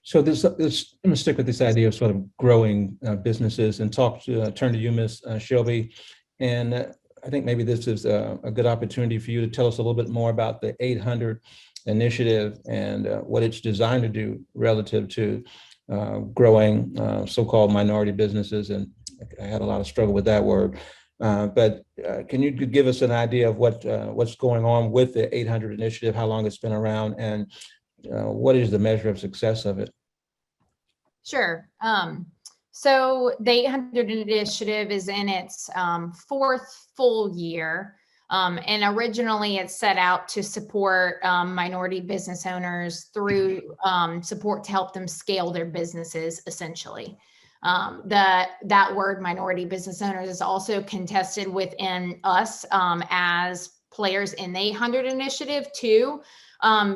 So this, I'm gonna stick with this idea of sort of growing businesses and turn to you, Ms. Shelby. And I think maybe this is a good opportunity for you to tell us a little bit more about the 800 initiative and what it's designed to do relative to growing so-called minority businesses. And I had a lot of struggle with that word. But can you give us an idea of what's going on with the 800 initiative, how long it's been around, and what is the measure of success of it? Sure. So the 800 initiative is in its fourth full year. And originally it set out to support minority business owners through support to help them scale their businesses, essentially. That word minority business owners is also contested within us as players in the 800 initiative too,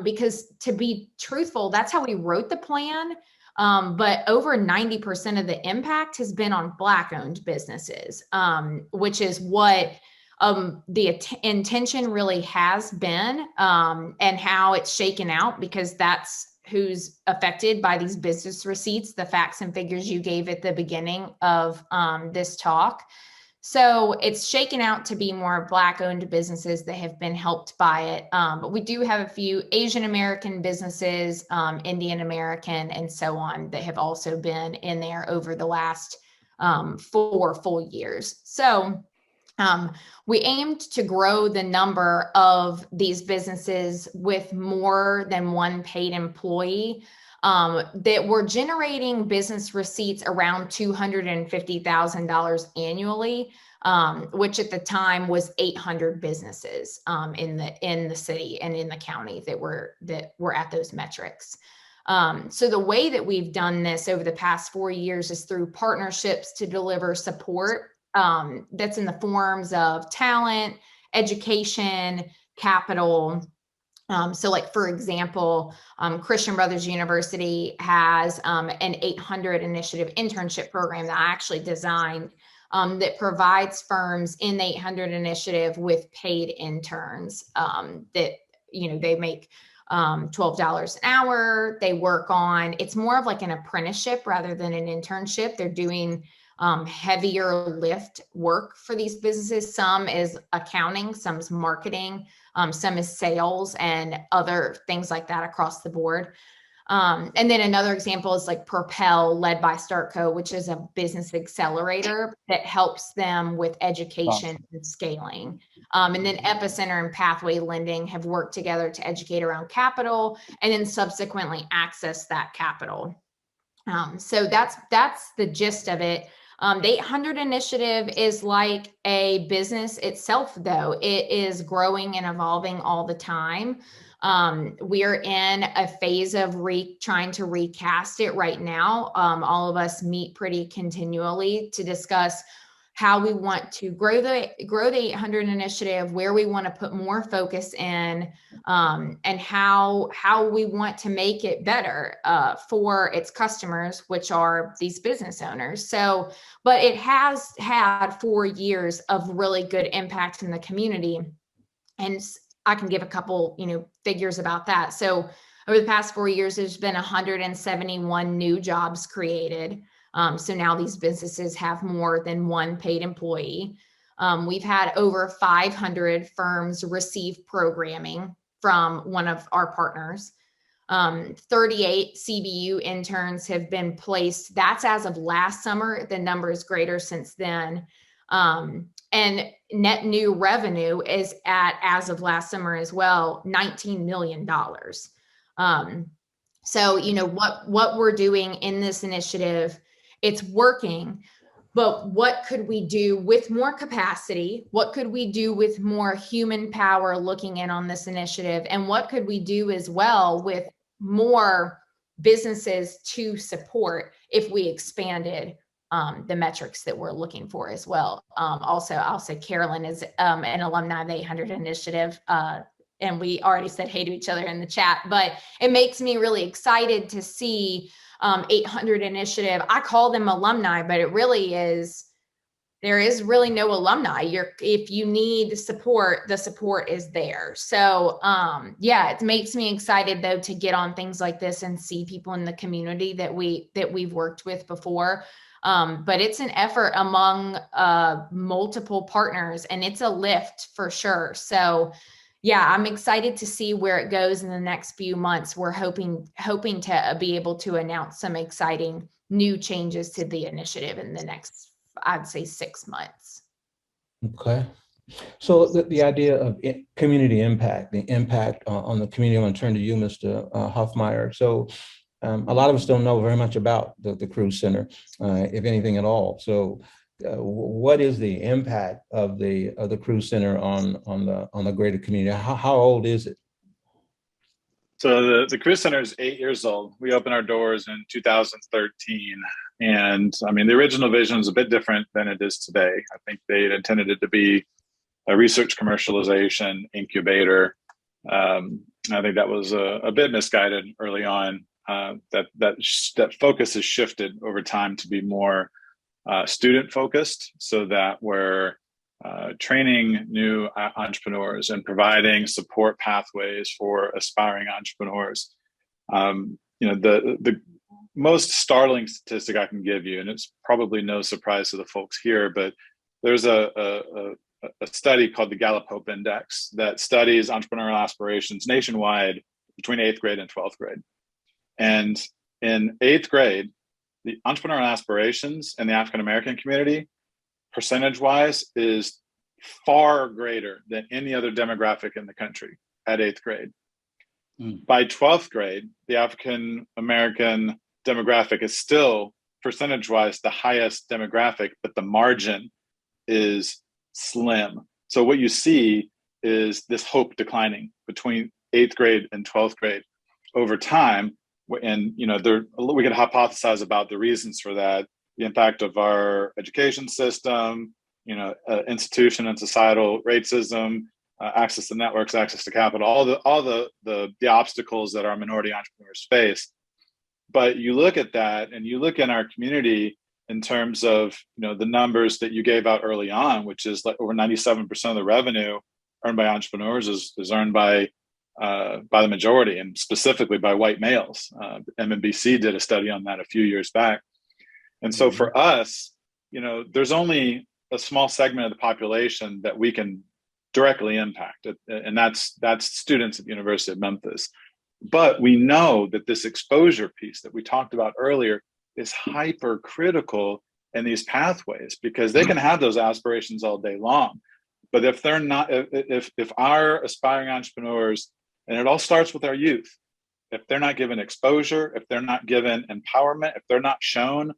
because to be truthful, that's how we wrote the plan. But over 90% of the impact has been on Black-owned businesses, which is what the intention really has been, and how it's shaken out, because that's who's affected by these business receipts, the facts and figures you gave at the beginning of this talk. So it's shaken out to be more Black-owned businesses that have been helped by it. But we do have a few Asian American businesses, Indian American, and so on, that have also been in there over the last 4 full years. So we aimed to grow the number of these businesses with more than one paid employee that were generating business receipts around $250,000 annually, which at the time was 800 businesses in the city and in the county that were at those metrics. So the way that we've done this over the past 4 years is through partnerships to deliver support that's in the forms of talent, education, capital. So like, for example, Christian Brothers University has an 800 initiative internship program that I actually designed that provides firms in the 800 initiative with paid interns that, they make $12 an hour. They work on, it's more of like an apprenticeship rather than an internship. They're doing heavier lift work for these businesses. Some is accounting, some is marketing, some is sales, and other things like that across the board. And then another example is like Propel, led by Startco, which is a business accelerator that helps them with education and scaling. And then Epicenter and Pathway Lending have worked together to educate around capital and then subsequently access that capital. So that's the gist of it. The 800 initiative is like a business itself, though. It is growing and evolving all the time. We're in a phase of trying to recast it right now. All of us meet pretty continually to discuss how we want to grow the 800 initiative, where we want to put more focus in, and how we want to make it better for its customers, which are these business owners. So, but it has had 4 years of really good impact in the community. And I can give a couple, figures about that. So over the past 4 years, there's been 171 new jobs created. So now these businesses have more than one paid employee. We've had over 500 firms receive programming from one of our partners. 38 CBU interns have been placed. That's as of last summer. The number is greater since then. And net new revenue is as of last summer as well, $19 million. So, what we're doing in this initiative, it's working, but what could we do with more capacity? What could we do with more human power looking in on this initiative? And what could we do as well with more businesses to support if we expanded the metrics that we're looking for as well? Also, I'll say Carolyn is an alumni of the 800 initiative, and we already said hey to each other in the chat, but it makes me really excited to see 800 initiative. I call them alumni, but it really is there is really no alumni. If you need support, the support is there. So yeah, it makes me excited though to get on things like this and see people in the community that we've worked with before. But it's an effort among multiple partners, and it's a lift for sure. So yeah, I'm excited to see where it goes in the next few months. We're hoping to be able to announce some exciting new changes to the initiative in the next, I'd say, 6 months. Okay. So the idea of community impact, the impact on the community, I'm going to turn to you, Mr. Hoffmeyer. So a lot of us don't know very much about the Cruise Center, if anything at all. So what is the impact of the Cruise Center on the greater community? How old is it? So the Cruise Center is 8 years old. We opened our doors in 2013. And I mean, the original vision is a bit different than it is today. I think they intended it to be a research commercialization incubator. I think that was a bit misguided early on. That focus has shifted over time to be more student focused, so that we're training new entrepreneurs and providing support pathways for aspiring entrepreneurs. The most startling statistic I can give you, and it's probably no surprise to the folks here, but there's a study called the Gallup Hope Index that studies entrepreneurial aspirations nationwide between 8th grade and 12th grade. And in 8th grade, the entrepreneurial aspirations in the African-American community, percentage-wise, is far greater than any other demographic in the country at 8th grade. By 12th grade, the African-American demographic is still, percentage-wise, the highest demographic, but the margin is slim. So what you see is this hope declining between 8th grade and 12th grade over time. And we could hypothesize about the reasons for that, the impact of our education system, institution and societal racism, access to networks, access to capital, all the obstacles that our minority entrepreneurs face. But you look at that, and you look in our community in terms of the numbers that you gave out early on, which is like over 97% of the revenue earned by entrepreneurs is earned by the majority, and specifically by white males. MNBC did a study on that a few years back. And so for us, there's only a small segment of the population that we can directly impact, and that's students at the University of Memphis. But we know that this exposure piece that we talked about earlier is hyper critical in these pathways, because they can have those aspirations all day long. But if they're not, if our aspiring entrepreneurs, and it all starts with our youth, if they're not given exposure, if they're not given empowerment, if they're not shown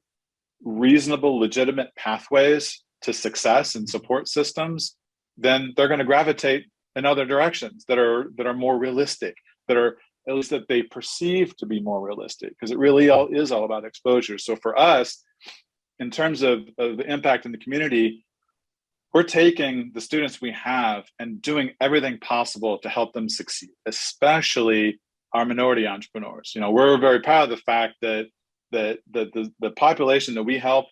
reasonable, legitimate pathways to success and support systems, then they're going to gravitate in other directions that are more realistic, that are at least that they perceive to be more realistic, because it really is all about exposure. So for us, in terms of the impact in the community, we're taking the students we have and doing everything possible to help them succeed, especially our minority entrepreneurs. We're very proud of the fact that the population that we help,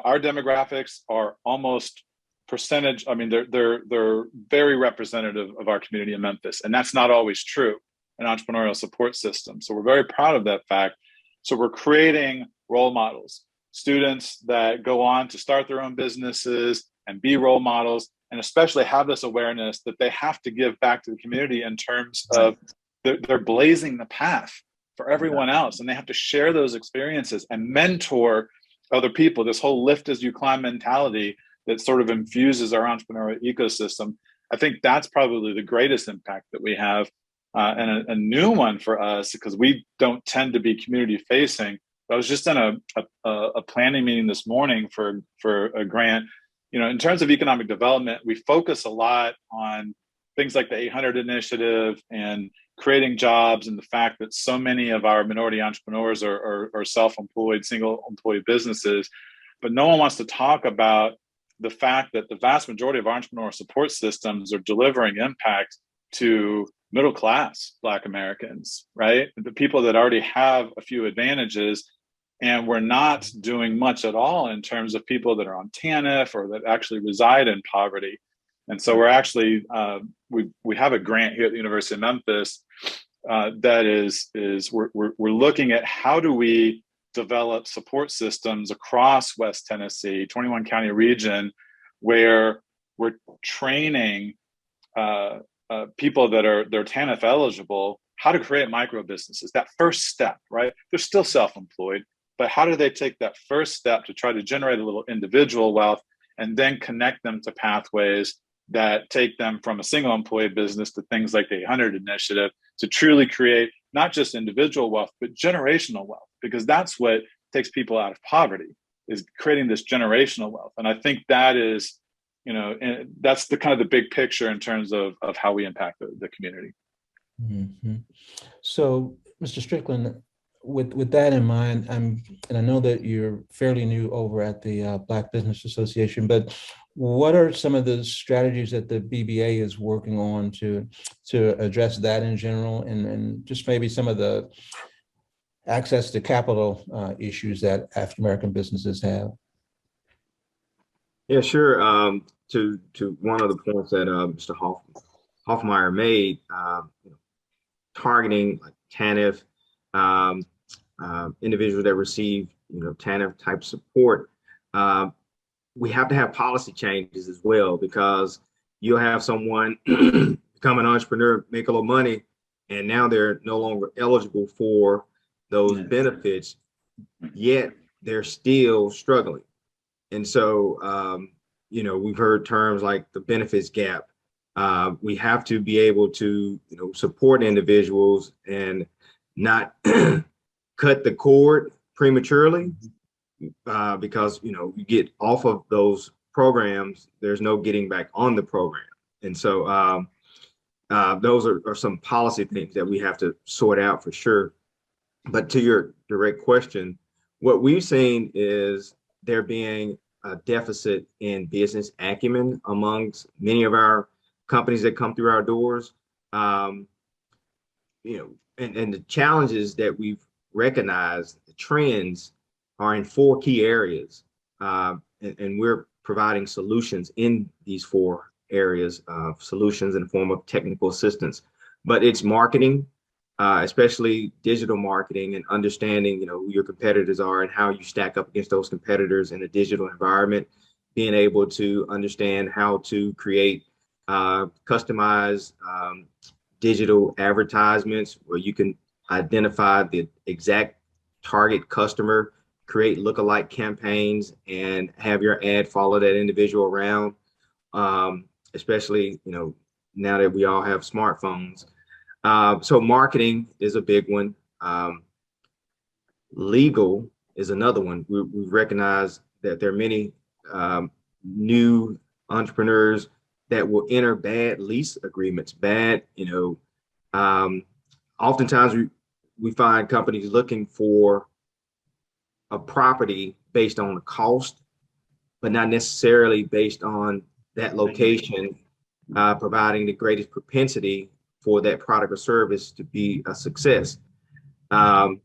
our demographics are almost percentage. I mean, they're very representative of our community in Memphis, and that's not always true in entrepreneurial support systems. So we're very proud of that fact. So we're creating role models, students that go on to start their own businesses and be role models, and especially have this awareness that they have to give back to the community in terms of they're blazing the path for everyone else, and they have to share those experiences and mentor other people. This whole lift as you climb mentality that sort of infuses our entrepreneurial ecosystem. I think that's probably the greatest impact that we have, and a new one for us, because we don't tend to be community facing. I was just in a planning meeting this morning for a grant. In terms of economic development, we focus a lot on things like the 800 initiative and creating jobs, and the fact that so many of our minority entrepreneurs are self-employed, single-employee businesses. But no one wants to talk about the fact that the vast majority of entrepreneurial support systems are delivering impact to middle-class Black Americans, right? The people that already have a few advantages, And we're not doing much at all in terms of people that are on TANF or that actually reside in poverty. And so we're actually, we have a grant here at the University of Memphis that is we're looking at how do we develop support systems across West Tennessee, 21 county region, where we're training people that they're TANF eligible, how to create micro businesses. That first step, right? They're still self-employed, but how do they take that first step to try to generate a little individual wealth and then connect them to pathways that take them from a single employee business to things like the 800 initiative to truly create not just individual wealth, but generational wealth, because that's what takes people out of poverty, is creating this generational wealth. And I think that is, and that's the kind of the big picture in terms of how we impact the community. Mm-hmm. So, Mr. Strickland, with that in mind, and I know that you're fairly new over at the Black Business Association, but what are some of the strategies that the BBA is working on to address that in general, and just maybe some of the access to capital issues that African American businesses have? Yeah, sure. To one of the points that Mr. Hoffmeyer made, targeting like TANF, individuals that receive TANF type support, we have to have policy changes as well, because you'll have someone become an entrepreneur, make a little money, and now they're no longer eligible for those benefits, yet they're still struggling. And so, we've heard terms like the benefits gap. We have to be able to, support individuals and not cut the cord prematurely, because, you get off of those programs, there's no getting back on the program. And so those are some policy things that we have to sort out for sure. But to your direct question, what we've seen is there being a deficit in business acumen amongst many of our companies that come through our doors. And the challenges that we've recognized, the trends are in 4 key areas. And we're providing solutions in these 4 areas, solutions in the form of technical assistance. But it's marketing, especially digital marketing, and understanding, who your competitors are and how you stack up against those competitors in a digital environment, being able to understand how to create customized digital advertisements where you can identify the exact target customer, create lookalike campaigns, and have your ad follow that individual around, especially, now that we all have smartphones. So marketing is a big one. Legal is another one. We recognize that there are many new entrepreneurs that will enter bad lease agreements, oftentimes we find companies looking for a property based on the cost, but not necessarily based on that location providing the greatest propensity for that product or service to be a success. The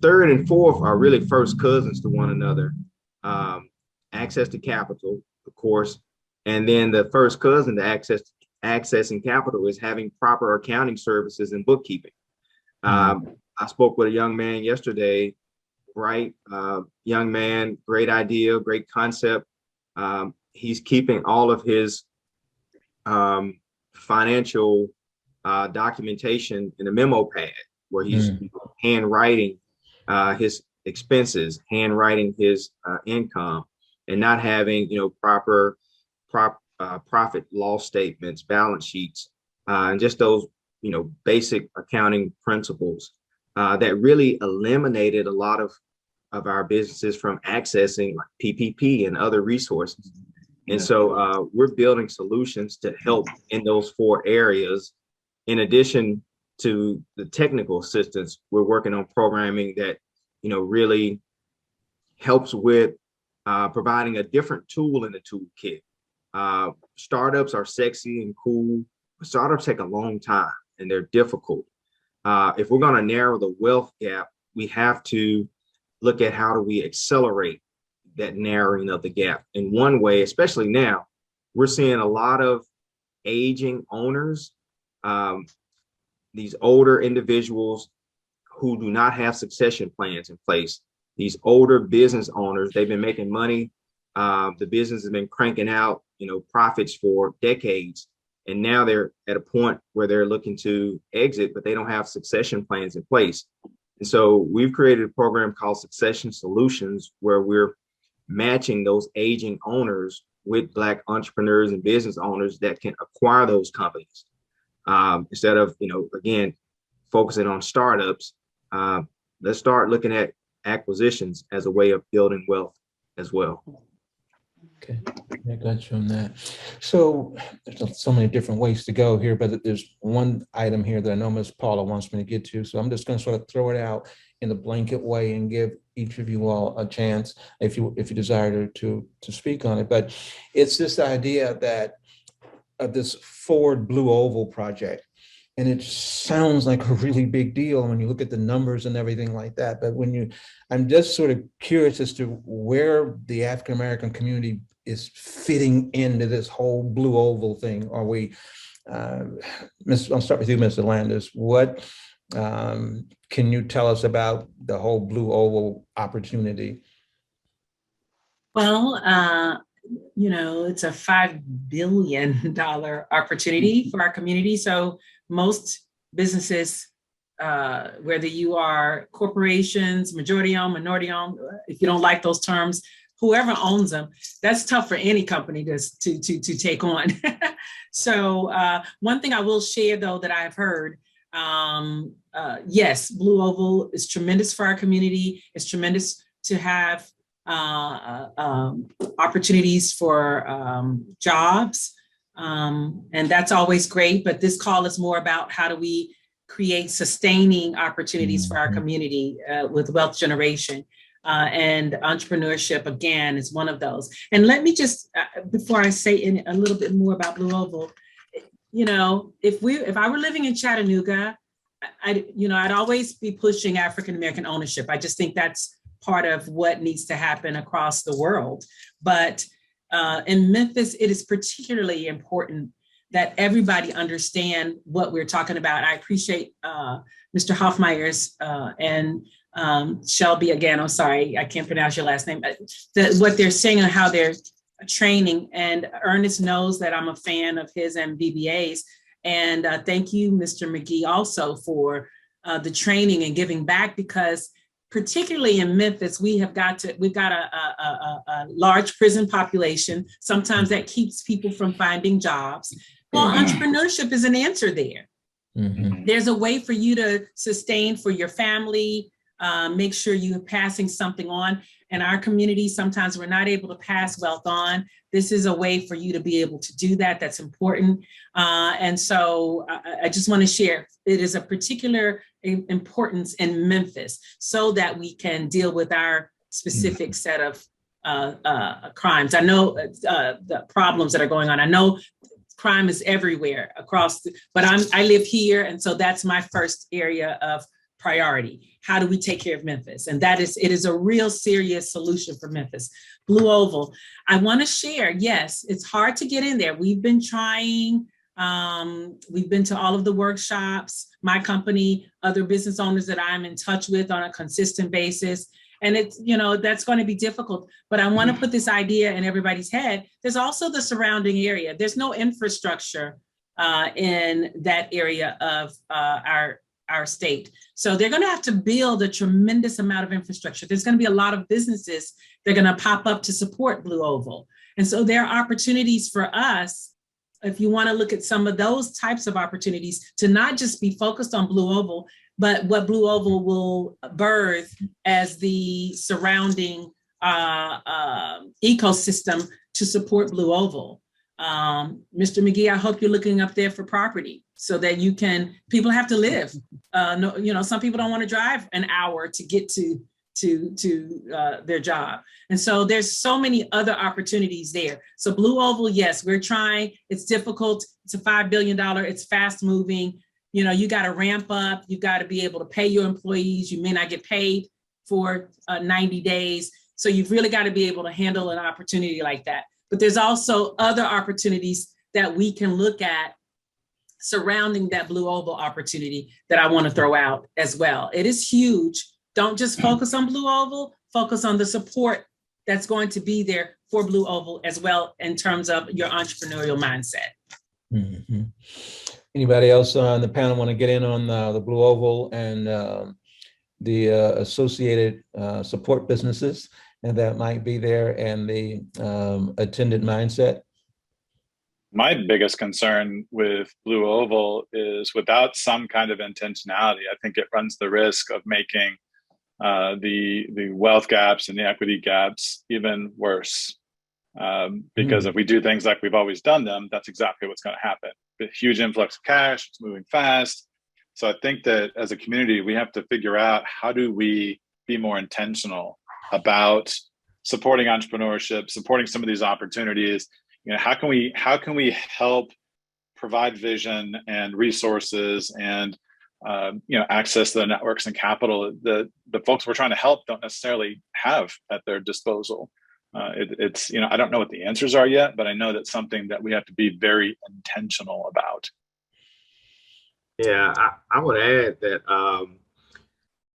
third and fourth are really first cousins to one another. Access to capital, of course, and then the first cousin to accessing capital is having proper accounting services and bookkeeping. I spoke with a young man yesterday, bright young man, great idea, great concept. He's keeping all of his financial documentation in a memo pad where he's handwriting his expenses, handwriting his income, and not having proper profit loss statements, balance sheets, and just those basic accounting principles that really eliminated a lot of our businesses from accessing like PPP and other resources. And so we're building solutions to help in those 4 areas. In addition to the technical assistance, we're working on programming that really helps with providing a different tool in the toolkit. Startups are sexy and cool, but startups take a long time and they're difficult. If we're going to narrow the wealth gap, we have to look at how do we accelerate that narrowing of the gap. In one way, especially now, we're seeing a lot of aging owners, these older individuals who do not have succession plans in place. These older business owners, they've been making money. The business has been cranking out, profits for decades. And now they're at a point where they're looking to exit, but they don't have succession plans in place. And so we've created a program called Succession Solutions, where we're matching those aging owners with Black entrepreneurs and business owners that can acquire those companies. Instead of, again, focusing on startups, let's start looking at acquisitions as a way of building wealth as well. Okay, I got you on that. So there's so many different ways to go here, but there's one item here that I know Ms. Paula wants me to get to. So I'm just going to sort of throw it out in a blanket way and give each of you all a chance if you desire to speak on it. But it's this idea that of this Ford Blue Oval project. And it sounds like a really big deal when you look at the numbers and everything like that. But I'm just sort of curious as to where the African-American community is fitting into this whole Blue Oval thing. Are we, I'll start with you, Mr. Landis. What can you tell us about the whole Blue Oval opportunity? Well, it's a $5 billion opportunity for our community. So most businesses, whether you are corporations, majority owned, minority owned, if you don't like those terms, whoever owns them, that's tough for any company to take on. So one thing I will share though that I've heard, yes, Blue Oval is tremendous for our community. It's tremendous to have opportunities for jobs. And that's always great, but this call is more about how do we create sustaining opportunities for our community with wealth generation. And entrepreneurship, again, is one of those. And let me just, before I say a little bit more about Blue Oval, if I were living in Chattanooga, I'd always be pushing African-American ownership. I just think that's part of what needs to happen across the world. But in Memphis, it is particularly important that everybody understand what we're talking about. I appreciate Mr. Hoffmeyer's and Shelby, again, I'm sorry, I can't pronounce your last name, what they're saying and how they're training. And Ernest knows that I'm a fan of his and BBA's. And thank you, Mr. McGee, also for the training and giving back, because particularly in Memphis, we've got a large prison population. Sometimes that keeps people from finding jobs. Well, entrepreneurship is an answer there. Mm-hmm. There's a way for you to sustain for your family, make sure you're passing something on. In our community, sometimes we're not able to pass wealth on. This is a way for you to be able to do that. That's important. And so I just want to share, it is a particular importance in Memphis so that we can deal with our specific set of crimes. I know the problems that are going on. I know crime is everywhere but I live here. And so that's my first area of priority. How do we take care of Memphis? And it is a real serious solution for Memphis. Blue Oval, I want to share, yes, it's hard to get in there. We've been trying, we've been to all of the workshops, my company, other business owners that I'm in touch with on a consistent basis. And it's, that's going to be difficult, but I want to put this idea in everybody's head. There's also the surrounding area. There's no infrastructure in that area of our state. So they're going to have to build a tremendous amount of infrastructure. There's going to be a lot of businesses that are going to pop up to support Blue Oval. And so there are opportunities for us, if you want to look at some of those types of opportunities, to not just be focused on Blue Oval, but what Blue Oval will birth as the surrounding ecosystem to support Blue Oval. Mr. McGee, I hope you're looking up there for property so that people have to live. Some people don't want to drive an hour to get to their job. And so there's so many other opportunities there. So Blue Oval, yes, we're trying. It's difficult. It's a $5 billion. It's fast moving. You got to ramp up. You got to be able to pay your employees. You may not get paid for 90 days. So you've really got to be able to handle an opportunity like that. But there's also other opportunities that we can look at surrounding that Blue Oval opportunity that I want to throw out as well. It is huge. Don't just focus on Blue Oval, focus on the support that's going to be there for Blue Oval as well in terms of your entrepreneurial mindset. Mm-hmm. Anybody else on the panel want to get in on the Blue Oval and the associated support businesses and that might be there and the attendant mindset? My biggest concern with Blue Oval is without some kind of intentionality, I think it runs the risk of making the wealth gaps and the equity gaps even worse. Because if we do things like we've always done them, that's exactly what's going to happen. A huge influx of cash, it's moving fast. So I think that as a community, we have to figure out how do we be more intentional about supporting entrepreneurship, supporting some of these opportunities. You know, how can we help provide vision and resources and access to the networks and capital that the folks we're trying to help don't necessarily have at their disposal. It's I don't know what the answers are yet, but I know that's something that we have to be very intentional about. Yeah, I would add that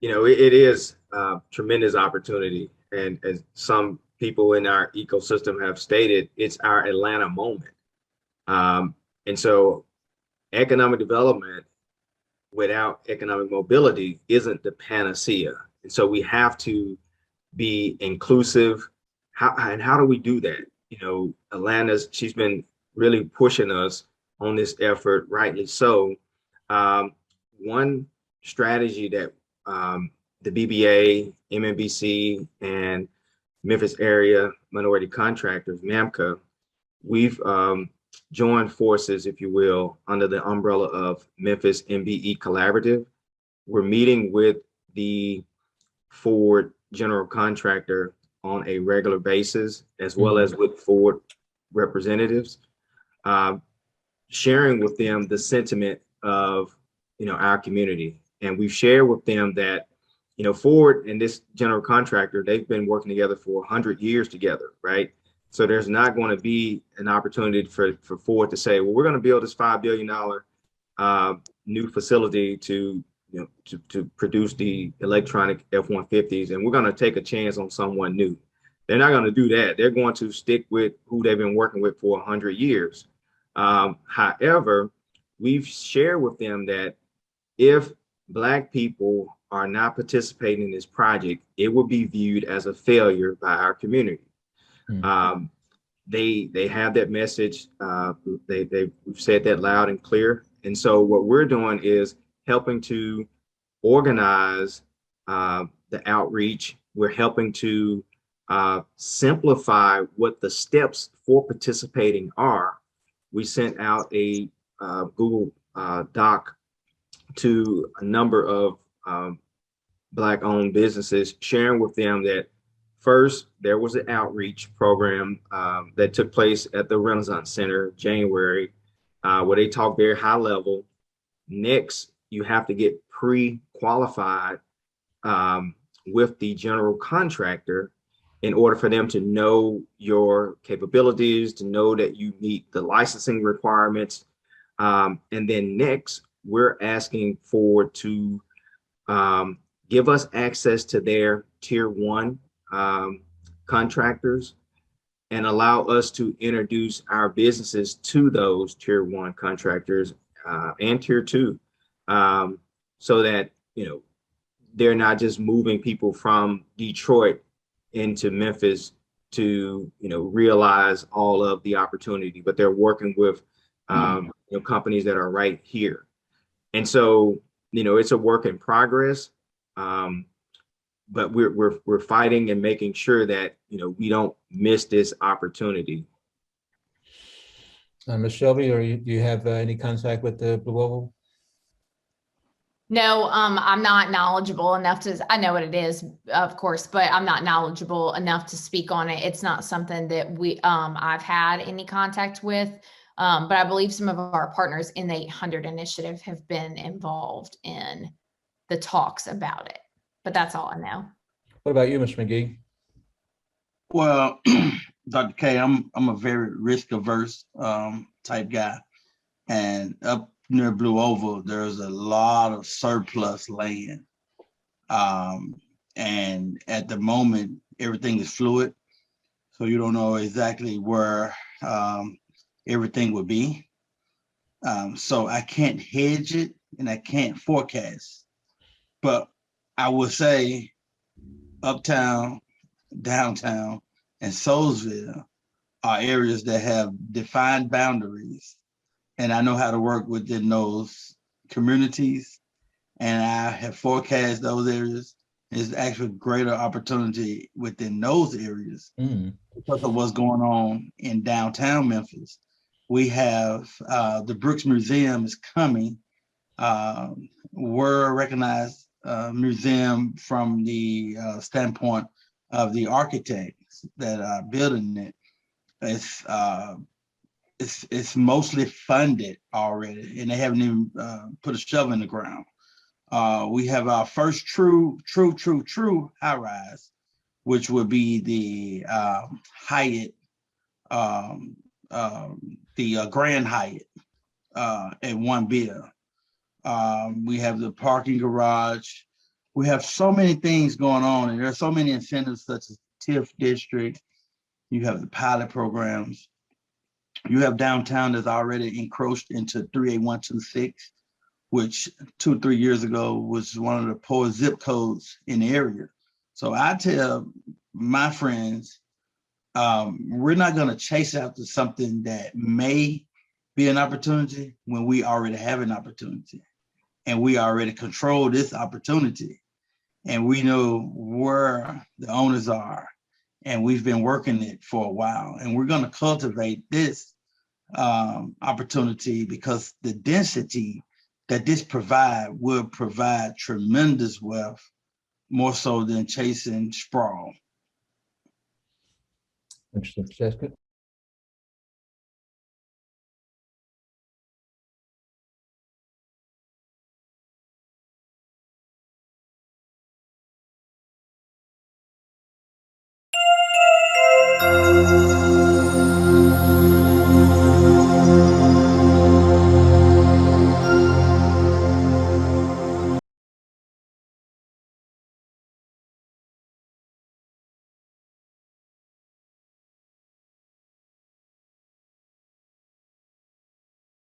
it is a tremendous opportunity, and as some people in our ecosystem have stated, it's our Atlanta moment. And so economic development without economic mobility isn't the panacea. And so we have to be inclusive. How do we do that? She's been really pushing us on this effort, rightly so. One strategy that the BBA, MNBC, and Memphis Area Minority Contractors, MAMCA, we've joined forces, if you will, under the umbrella of Memphis MBE Collaborative. We're meeting with the Ford general contractor on a regular basis, as well as with Ford representatives, sharing with them the sentiment of our community. And we've shared with them that Ford and this general contractor, they've been working together for 100 years together, right? So there's not going to be an opportunity for Ford to say, well, we're going to build this $5 billion new facility to produce the electronic F-150s, and we're going to take a chance on someone new. They're not going to do that. They're going to stick with who they've been working with for 100 years. However, we've shared with them that if Black people are not participating in this project, it will be viewed as a failure by our community. They have that message. We've said that loud and clear. And so what we're doing is helping to organize the outreach. We're helping to simplify what the steps for participating are. We sent out a Google Doc to a number of Black-owned businesses, sharing with them that first, there was an outreach program that took place at the Renaissance Center January, where they talk very high level. Next, you have to get pre-qualified with the general contractor in order for them to know your capabilities, to know that you meet the licensing requirements. And then next, we're asking Ford to give us access to their tier 1 contractors and allow us to introduce our businesses to those tier 1 contractors and tier 2, so that they're not just moving people from Detroit into Memphis to realize all of the opportunity, but they're working with companies that are right here. And so it's a work in progress. But we're fighting and making sure that we don't miss this opportunity. Ms. Shelby, do you have any contact with the Blue Oval? No, I'm not knowledgeable enough to, I know what it is, of course, but I'm not knowledgeable enough to speak on it. It's not something that I've had any contact with, but I believe some of our partners in the 800 initiative have been involved in the talks about it, but that's all I know. What about you, Mr. McGee? Well, Dr. K, I'm a very risk averse type guy, and up near Blue Oval, there's a lot of surplus land, and at the moment everything is fluid, so you don't know exactly where everything will be. So I can't hedge it and I can't forecast, but I would say uptown, downtown, and Soulsville are areas that have defined boundaries. And I know how to work within those communities. And I have forecast those areas. There's actually greater opportunity within those areas because of what's going on in downtown Memphis. We have the Brooks Museum is coming. We're recognized museum from the standpoint of the architects that are building it. It's mostly funded already, and they haven't even put a shovel in the ground. We have our first true high rise, which would be the Hyatt, the Grand Hyatt at One Bill. We have the parking garage. We have so many things going on, and there are so many incentives such as TIF district. You have the pilot programs. You have downtown that's already encroached into 38126, which 2 or 3 years ago was one of the poorest zip codes in the area. So I tell my friends, we're not going to chase after something that may be an opportunity when we already have an opportunity, and we already control this opportunity, and we know where the owners are, and we've been working it for a while, and we're going to cultivate this opportunity because the density that this will provide tremendous wealth, more so than chasing sprawl. Interesting. Jessica?